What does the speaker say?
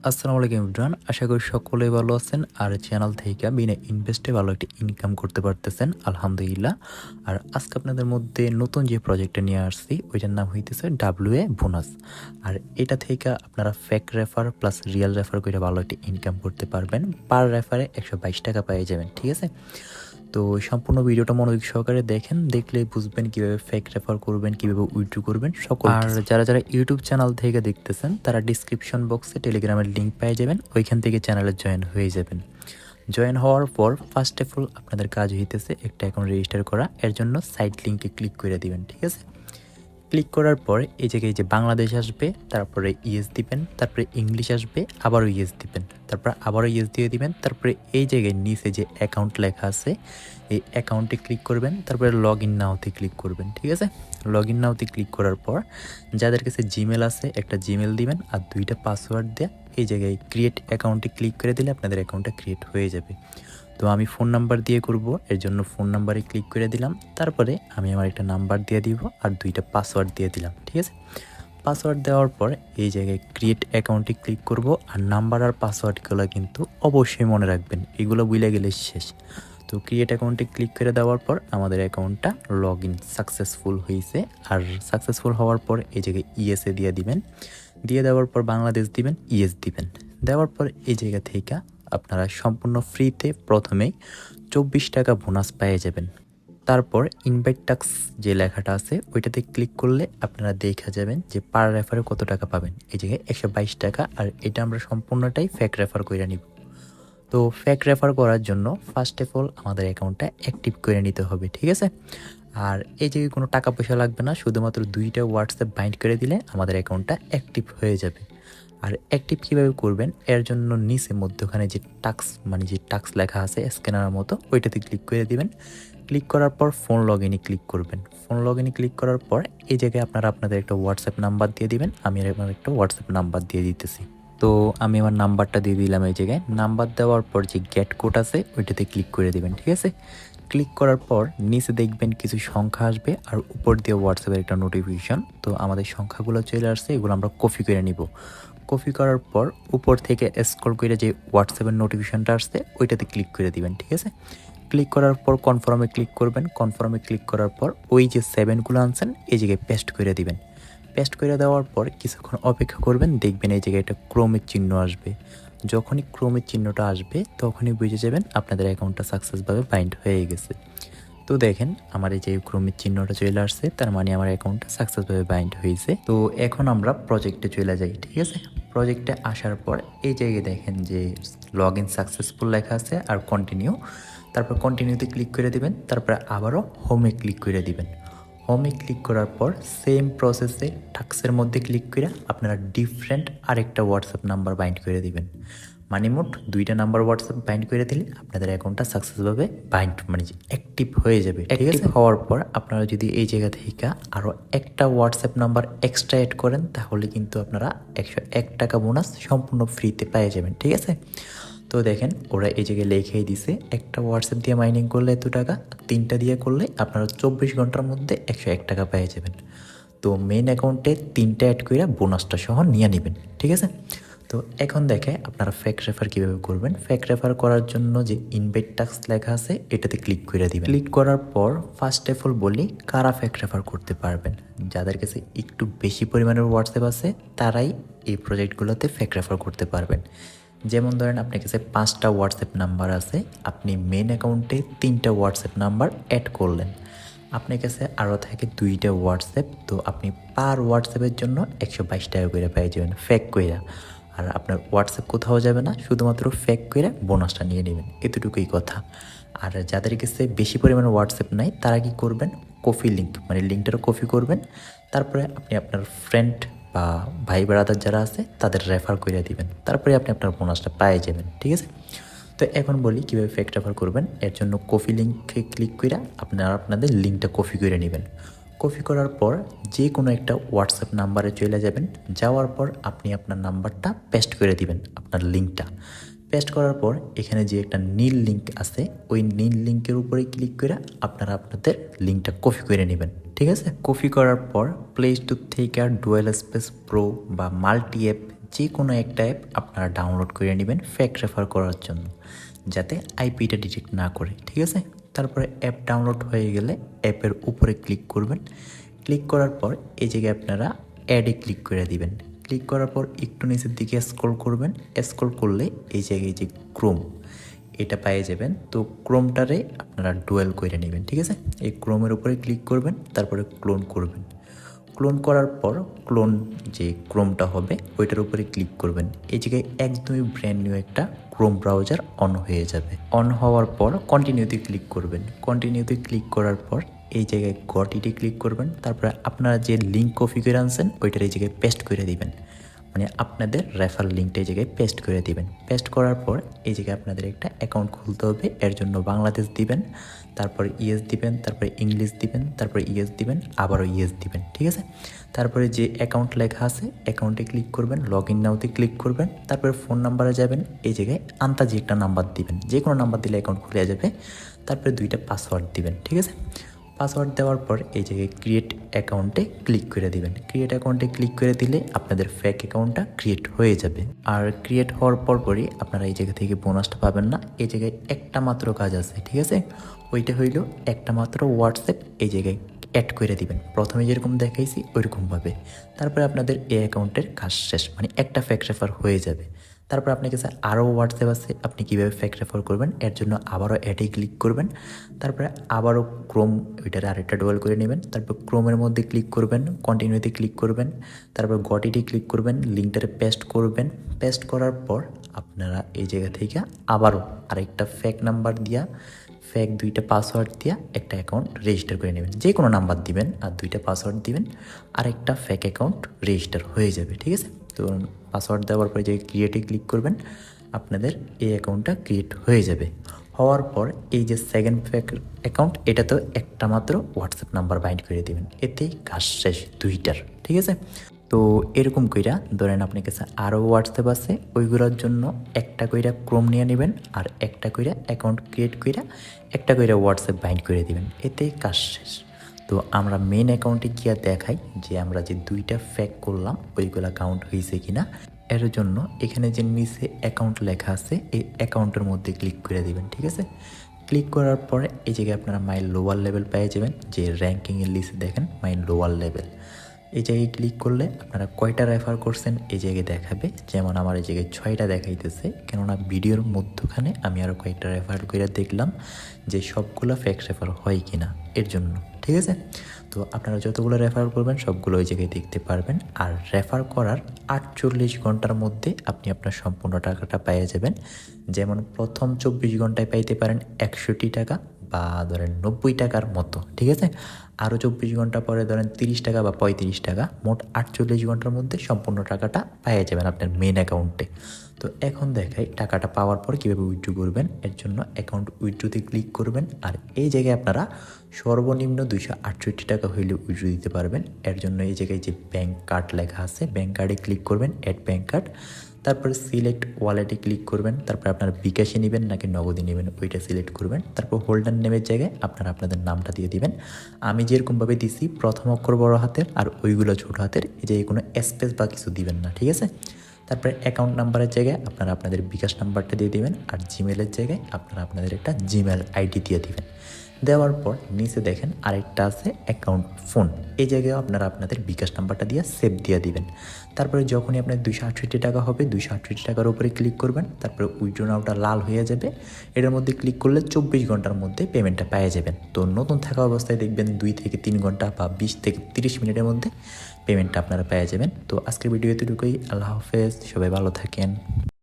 আসসালামু আলাইকুম এভরিওয়ান, আশা করি সকলেই ভালো আছেন আর চ্যানেল থেকে বিনা ইনভেস্টে ভালো একটি ইনকাম করতে পারতেছেন আলহামদুলিল্লাহ। আর আজকে আপনাদের মধ্যে নতুন যে প্রজেক্টটা নিয়ে আসছি ওইটার নাম হইতেছে ডাব্লিউএ বোনাস। আর এটা থেকে আপনারা fake refer plus real refer করে ভালো একটি ইনকাম করতে পারবেন। পার রেফারে 122 টাকা পেয়ে যাবেন, ঠিক আছে। তো সম্পূর্ণ ভিডিওটা মনোযোগ সহকারে দেখেন, দেখলেই বুঝবেন কিভাবে ফেক রেফার করবেন, কিভাবে উইথড্র করবেন সকল। আর যারা যারা ইউটিউব চ্যানেল থেকে দেখতেছেন তারা ডিসক্রিপশন বক্সে টেলিগ্রামের লিঙ্ক পেয়ে যাবেন, ওইখান থেকে চ্যানেলে জয়েন হয়ে যাবেন। জয়েন হওয়ার পর ফার্স্ট অফ অল আপনাদের কাজ হইতেছে একটা অ্যাকাউন্ট রেজিস্টার করা। এর জন্য সাইট লিঙ্কে ক্লিক করে দিবেন, ঠিক আছে। ক্লিক করার পর এই জায়গায় যে বাংলাদেশ আসবে, তারপরে ইএস দিবেন, তারপরে ইংলিশ আসবে, আবারও ইএস দিবেন, তারপর আবারও ইএস দিয়ে দিবেন। তারপরে এই জায়গায় নিচে যে অ্যাকাউন্ট লেখা আছে এই অ্যাকাউন্টে ক্লিক করবেন, তারপরে লগ ইন নাওতে ক্লিক করবেন, ঠিক আছে। লগ ইন নাওতে ক্লিক করার পর যাদের কাছে জিমেল আছে একটা জিমেল দিবেন আর 2টা পাসওয়ার্ড দিয়ে এই জায়গায় ক্রিয়েট অ্যাকাউন্টে ক্লিক করে দিলে আপনাদের অ্যাকাউন্টটা ক্রিয়েট হয়ে যাবে। তো আমি ফোন নাম্বার দিয়ে করব, এর জন্য ফোন নাম্বারে ক্লিক করে দিলাম। তারপরে আমি আমার একটা নাম্বার দিয়ে দিব আর 2টা পাসওয়ার্ড দিয়ে দিলাম, ঠিক আছে। পাসওয়ার্ড দেওয়ার পর এই জায়গায় ক্রিয়েট অ্যাকাউন্টে ক্লিক করব। আর নাম্বার আর পাসওয়ার্ডগুলো কিন্তু অবশ্যই মনে রাখবেন, এগুলো ভুলে গেলে শেষ। তো ক্রিয়েট অ্যাকাউন্টে ক্লিক করে দেওয়ার পর আমাদের অ্যাকাউন্টটা লগ ইন সাকসেসফুল হয়েছে। আর সাকসেসফুল হওয়ার পর এই জায়গায় ইএসএ দিয়ে দিবেন, দিয়ে দেওয়ার পর বাংলাদেশ দিবেন, ইএস দিবেন। দেওয়ার পর এই জায়গা থেকে আপনারা সম্পূর্ণ ফ্রিতে প্রথমেই 24 টাকা বোনাস পেয়ে যাবেন। তারপর ইনভাইট টাস্ক যে লেখাটা আছে ওইটাতে ক্লিক করলে আপনারা দেখা যাবেন যে পার রেফারে কত টাকা পাবেন। এই জায়গায় 122 টাকা। আর এটা আমরা সম্পূর্ণটাই ফেক রেফার করে নিব। তো ফেক রেফার করার জন্য ফার্স্ট অফ অল আমাদের অ্যাকাউন্টটা অ্যাক্টিভ করে নিতে হবে, ঠিক আছে। আর এই জায়গায় কোনো টাকা পয়সা লাগবে না, শুধুমাত্র 2টা হোয়াটসঅ্যাপ বাইন্ড করে দিলে আমাদের অ্যাকাউন্টটা অ্যাক্টিভ হয়ে যাবে। আর অ্যাক্টিভ কীভাবে করবেন, এর জন্য নিচে মধ্যখানে যে টাস্ক মানে যে টাস্ক লেখা আছে স্ক্যানারের মতো ওইটাতে ক্লিক করে দিবেন। ক্লিক করার পর ফোন লগ ইনে ক্লিক করবেন। ফোন লগ ইনে ক্লিক করার পর এই জায়গায় আপনারা আপনাদের একটা হোয়াটসঅ্যাপ নাম্বার দিয়ে দিবেন। আমি আমার একটা হোয়াটসঅ্যাপ নাম্বার দিয়ে দিতেছি। তো আমি আমার নাম্বারটা দিয়ে দিলাম। এই জায়গায় নাম্বার দেওয়ার পর যে গেট কোড আছে ওইটাতে ক্লিক করে দিবেন, ঠিক আছে। ক্লিক করার পর নিচে দেখবেন কিছু সংখ্যা আসবে আর উপর দিয়ে হোয়াটসঅ্যাপের একটা নোটিফিকেশন। তো আমাদের সংখ্যাগুলো চলে আসছে, এগুলো আমরা কপি করে নিব। কপি করার পর উপর থেকে স্ক্রল করে যে হোয়াটসঅ্যাপের নোটিফিকেশনটা আসছে ওইটাতে ক্লিক করে দিবেন, ঠিক আছে। ক্লিক করার পর কনফার্মে ক্লিক করবেন। কনফার্মে ক্লিক করার পর ওই যে 7গুলো আনছেন এই জায়গায় পেস্ট করে দিবেন। পেস্ট করে দেওয়ার পর কিছুক্ষণ অপেক্ষা করবেন, দেখবেন এই জায়গায় একটা ক্রোমের চিহ্ন আসবে। যখনই ক্রোমের চিহ্নটা আসবে তখনই বুঝে যাবেন আপনাদের অ্যাকাউন্টটা সাকসেসভাবে বাইন্ড হয়ে গেছে। তো দেখেন আমার এই যে ক্রোমের চিহ্নটা চলে আসছে, তার মানে আমার অ্যাকাউন্টটা সাকসেসভাবে বাইন্ড হয়েছে। তো এখন আমরা প্রজেক্টে চলে যাই, ঠিক আছে। প্রজেক্টে আসার পর এই জায়গায় দেখেন যে লগ ইন সাকসেসফুল লেখা আছে আর কন্টিনিউ। তারপর কন্টিনিউতে ক্লিক করে দিবেন, তারপর আবারও হোমে ক্লিক করে দিবেন। হোমে ক্লিক করার পর সেম প্রসেসে টাস্কের মধ্যে ক্লিক করে আপনারা ডিফারেন্ট আরেকটা হোয়াটসঅ্যাপ নাম্বার বাইন্ড করে দিবেন। মানে মোট 2টা নাম্বার হোয়াটসঅ্যাপ বাইন্ড করে দিলে আপনাদের অ্যাকাউন্টটা সাকসেসভাবে বাইন্ড মানে অ্যাক্টিভ হয়ে যাবে। অ্যাক্টিভ হওয়ার পর আপনারা যদি এই জায়গা থেকে আরও একটা হোয়াটসঅ্যাপ নাম্বার এক্সট্রা অ্যাড করেন তাহলে কিন্তু আপনারা 101 টাকা বোনাস সম্পূর্ণ ফ্রিতে পেয়ে যাবেন, ঠিক আছে। তো দেখেন ওরা এই জায়গায় লেখেই দিছে একটা হোয়াটসঅ্যাপ দিয়ে মাইনিং করলে এত টাকা, 3টা দিয়ে করলে আপনারা 24 ঘন্টার মধ্যে 101 টাকা পেয়ে যাবেন। তো মেন অ্যাকাউন্টে 3টা অ্যাড করে বোনাসটা সহ নিয়ে নেবেন, ঠিক আছে। তো এখন দেখে আপনারা ফেক রেফার কীভাবে করবেন। ফেক রেফার করার জন্য যে ইনভাইট টাস্ক লেখা আছে এটাতে ক্লিক করে দিবেন। ক্লিক করার পর ফার্স্ট অফ অল বলি কারা ফেক রেফার করতে পারবেন। যাদের কাছে একটু বেশি পরিমাণের হোয়াটসঅ্যাপ আছে তারাই এই প্রজেক্টগুলোতে ফেক রেফার করতে পারবেন। যেমন ধরেন আপনার কাছে 5টা হোয়াটসঅ্যাপ নাম্বার আছে, আপনি মেন অ্যাকাউন্টে 3টা হোয়াটসঅ্যাপ নাম্বার অ্যাড করলেন, আপনার কাছে আরও থাকে 2টা হোয়াটসঅ্যাপ, তো আপনি পার হোয়াটসঅ্যাপের জন্য 122 টাকা করে পেয়ে যাবেন ফেক কইরা। আর আপনার হোয়াটসঅ্যাপ কোথাও যাবে না, শুধুমাত্র ফেক করে বোনাসটা নিয়ে নেবেন, এতটুকুই কথা। আর যাদের কাছে বেশি পরিমাণে হোয়াটসঅ্যাপ নাই তারা কি করবেন, কপি লিঙ্ক মানে লিঙ্কটা কপি করবেন, তারপরে আপনি আপনার ফ্রেন্ড বা ভাই ব্রাদার যারা আছে তাদের রেফার করে দিবেন, তারপরে আপনি আপনার বোনাসটা পেয়ে যাবেন, ঠিক আছে। তো এখন বলি কীভাবে ফেক রেফার করবেন। এর জন্য কপি লিঙ্কে ক্লিক করে আপনারা আপনাদের লিঙ্কটা কপি করে নেবেন। কপি করার পর যে কোনো একটা হোয়াটসঅ্যাপ নাম্বারে চলে যাবেন, যাওয়ার পর আপনি আপনার নাম্বারটা পেস্ট করে দিবেন, আপনার লিঙ্কটা পেস্ট করার পর এখানে যে একটা নীল লিঙ্ক আছে ওই নীল লিঙ্কের উপরে ক্লিক করে আপনারা আপনাদের লিঙ্কটা কপি করে নেবেন, ঠিক আছে। কপি করার পর প্লে স্টোর থেকে ডুয়েল স্পেস প্রো বা মাল্টি অ্যাপ যে কোনো একটা অ্যাপ আপনারা ডাউনলোড করে নেবেন ফেক রেফার করার জন্য, যাতে আইপিটা ডিটেক্ট না করে, ঠিক আছে। তারপরে অ্যাপ ডাউনলোড হয়ে গেলে অ্যাপের উপরে ক্লিক করবেন। ক্লিক করার পর এই জায়গায় আপনারা অ্যাডে ক্লিক করে দিবেন। ক্লিক করার পর একটু নিচের দিকে স্ক্রল করবেন। স্ক্রল করলে এই জায়গায় যে ক্রোম এটা পেয়ে যাবেন। তো ক্রোমটারে আপনারা ডুয়েল করে নেবেন, ঠিক আছে। এই ক্রোমের উপরে ক্লিক করবেন, তারপরে ক্লোন করবেন। ক্লোন করার পর ক্লোন যে ক্রোমটা হবে ওইটার উপরে ক্লিক করবেন। এই জায়গায় একদমই ব্র্যান্ড নিউ একটা ক্রোম ব্রাউজার অন হয়ে যাবে। অন হওয়ার পর কন্টিনিউতে ক্লিক করবেন। কন্টিনিউতে ক্লিক করার পর এই জায়গায় গট ইটে ক্লিক করবেন। তারপরে আপনারা যে লিঙ্ক কপি করে আনছেন ওইটার এই জায়গায় পেস্ট করে দিবেন, মানে আপনাদের রেফার লিঙ্কটা এই জায়গায় পেস্ট করে দিবেন। পেস্ট করার পর এই জায়গায় আপনাদের একটা অ্যাকাউন্ট খুলতে হবে। এর জন্য বাংলাদেশ দিবেন, তারপরে ইএস দিবেন, তারপরে ইংলিশ দিবেন, তারপরে ইএস দিবেন, আবারও ইএস দিবেন, ঠিক আছে। তারপরে যে অ্যাকাউন্ট লেখা আছে অ্যাকাউন্টে ক্লিক করবেন, লগ ইন নাওতে ক্লিক করবেন। তারপরে ফোন নাম্বারে যাবেন, এই জায়গায় আন্তাজি একটা নাম্বার দিবেন, যে কোনো নাম্বার দিলে অ্যাকাউন্ট খুলে যাবে। তারপরে 2টা পাসওয়ার্ড দিবেন, ঠিক আছে। পাসওয়ার্ড দেওয়ার পর এই জায়গায় ক্রিয়েট অ্যাকাউন্টে ক্লিক করে দিবেন। ক্রিয়েট অ্যাকাউন্টে ক্লিক করে দিলে আপনাদের ফেক অ্যাকাউন্টটা ক্রিয়েট হয়ে যাবে। আর ক্রিয়েট হওয়ার পরই আপনারা এই জায়গা থেকে বোনাসটা পাবেন না। এই জায়গায় একটা মাত্র কাজ আছে, ঠিক আছে। ওইটা হইল একটা মাত্র হোয়াটসঅ্যাপ এই জায়গায় অ্যাড করে দিবেন, প্রথমে যেরকম দেখাইছি ওইরকমভাবে। তারপরে আপনাদের এই অ্যাকাউন্টের কাজ শেষ, মানে একটা ফেক রেফার হয়ে যাবে। তারপর আপনার কাছে আরও হোয়াটসঅ্যাপ আছে, আপনি কীভাবে ফেক রেফার করবেন এর জন্য আবারও অ্যাডে ক্লিক করবেন। তারপরে আবারও ক্রোম ওইটারে আরেকটা ডুয়েল করে নেবেন। তারপর ক্রোমের মধ্যে ক্লিক করবেন, কন্টিনিউতে ক্লিক করবেন, তারপর গট ইটে ক্লিক করবেন, লিঙ্কটারে পেস্ট করবেন। পেস্ট করার পর আপনারা এই জায়গা থেকে আবারও আরেকটা ফেক নাম্বার দিয়া ফেক 2টা পাসওয়ার্ড দিয়া একটা অ্যাকাউন্ট রেজিস্টার করে নেবেন। যে কোনো নাম্বার দিবেন আর 2টা পাসওয়ার্ড দিবেন, আরেকটা ফেক অ্যাকাউন্ট রেজিস্টার হয়ে যাবে, ঠিক আছে। তো পাসওয়ার্ড দেওয়ার পরে যে ক্রিয়েটে ক্লিক করবেন, আপনাদের এই অ্যাকাউন্টটা ক্রিয়েট হয়ে যাবে। হওয়ার পর এই যে সেকেন্ড ফেক অ্যাকাউন্ট এটা তো একটা মাত্র হোয়াটসঅ্যাপ নাম্বার বাইন্ড করে দিবেন, এতেই কাজ শেষ 2টার, ঠিক আছে। তো এরকম কইরা ধরেন আপনার কাছে আরও হোয়াটসঅ্যাপ আছে, ওইগুলোর জন্য একটা কইরা ক্রোম নিয়ে নেবেন আর একটা কইরা অ্যাকাউন্ট ক্রিয়েট কইরা একটা কইরা হোয়াটসঅ্যাপ বাইন্ড করে দিবেন, এতেই কাজ শেষ। তো আমরা মেন অ্যাকাউন্টে গিয়ে দেখাই যে আমরা যে 2টা ফেক করলাম ওইগুলা কাউন্ট হয়েছে কিনা। এর জন্য এখানে যে নিচে অ্যাকাউন্ট লেখা আছে এই অ্যাকাউন্টের মধ্যে ক্লিক করে দিবেন, ঠিক আছে। ক্লিক করার পরে এই জায়গায় আপনারা মাই লোয়ার লেভেল পেয়ে যাবেন, যে র্যাঙ্কিংয়ের লিস্টে দেখেন মাই লোয়ার লেভেল। এই জায়গায় ক্লিক করলে আপনারা কয়টা রেফার করছেন এই জায়গায় দেখাবে। যেমন আমার এই জায়গায় 6টা দেখাইতেছে, কেননা ভিডিওর মধ্যখানে আমি আরও কয়েকটা রেফার করে দেখলাম যে সবগুলো ফেক রেফার হয় কিনা, এর জন্য, ঠিক আছে। তো আপনারা যতগুলো রেফার করবেন সবগুলো ওই জায়গায় দেখতে পারবেন। আর রেফার করার 48 ঘন্টার মধ্যে আপনি আপনার সম্পূর্ণ টাকাটা পেয়ে যাবেন। যেমন প্রথম 24 ঘন্টায় পাইতে পারেন 61 টাকা বা ধরেন 90 টাকার মতো, ঠিক আছে। আরও 24 ঘন্টা পরে ধরেন 30 টাকা বা 35 টাকা, মোট 48 ঘন্টার মধ্যে সম্পূর্ণ টাকাটা পেয়ে যাবেন আপনার মেন অ্যাকাউন্টে। তো এখন দেখাই টাকাটা পাওয়ার পর কীভাবে উইথড্র করবেন। এর জন্য অ্যাকাউন্ট উইথড্রোতে ক্লিক করবেন, আর এই জায়গায় আপনারা সর্বনিম্ন 268 টাকা হইলে উইথড্র দিতে পারবেন। এর জন্য এই জায়গায় যে ব্যাঙ্ক কার্ড লেখা আছে ব্যাঙ্ক কার্ডে ক্লিক করবেন, অ্যাড ব্যাঙ্ক কার্ড। তারপরে সিলেক্ট ওয়ালেটে ক্লিক করবেন, তারপর আপনারা বিকাশে নেবেন নাকি নগদে নেবেন ওইটা সিলেক্ট করবেন। তারপর হোল্ডার নেমের জায়গায় আপনারা আপনাদের নামটা দিয়ে দিবেন। আমি যেরকমভাবে দিছি প্রথম অক্ষর বড় হাতের আর ওইগুলো ছোট হাতের, এই যে কোনো স্পেস বা কিছু দিবেন না, ঠিক আছে। তারপরে অ্যাকাউন্ট নাম্বারের জায়গায় আপনারা আপনাদের বিকাশ নাম্বারটা দিয়ে দিবেন, আর জিমেলের জায়গায় আপনারা আপনাদের একটা জিমেল আইডি দিয়ে দিবেন। দেওয়ার পর নিচে দেখেন আরেকটা আছে অ্যাকাউন্ট ফোন, এই জায়গায় আপনারা আপনাদের বিকাশ নাম্বারটা দিয়ে সেভ দিয়ে দিবেন। তারপরে যখনই আপনার 268 টাকা হবে 268 টাকার উপরে ক্লিক করবেন, তারপরে উইথড্র নাওটা লাল হয়ে যাবে। এটার মধ্যে ক্লিক করলে 24 ঘন্টার মধ্যে পেমেন্টটা পেয়ে যাবেন। তো নতুন থাকা অবস্থায় দেখবেন 2 থেকে 3 ঘন্টা বা 20 থেকে 30 মিনিটের মধ্যে পেমেন্টটা আপনারা পেয়ে যাবেন। তো আজকের ভিডিও এতটুকুই, আল্লাহ হাফেজ, সবাই ভালো থাকেন।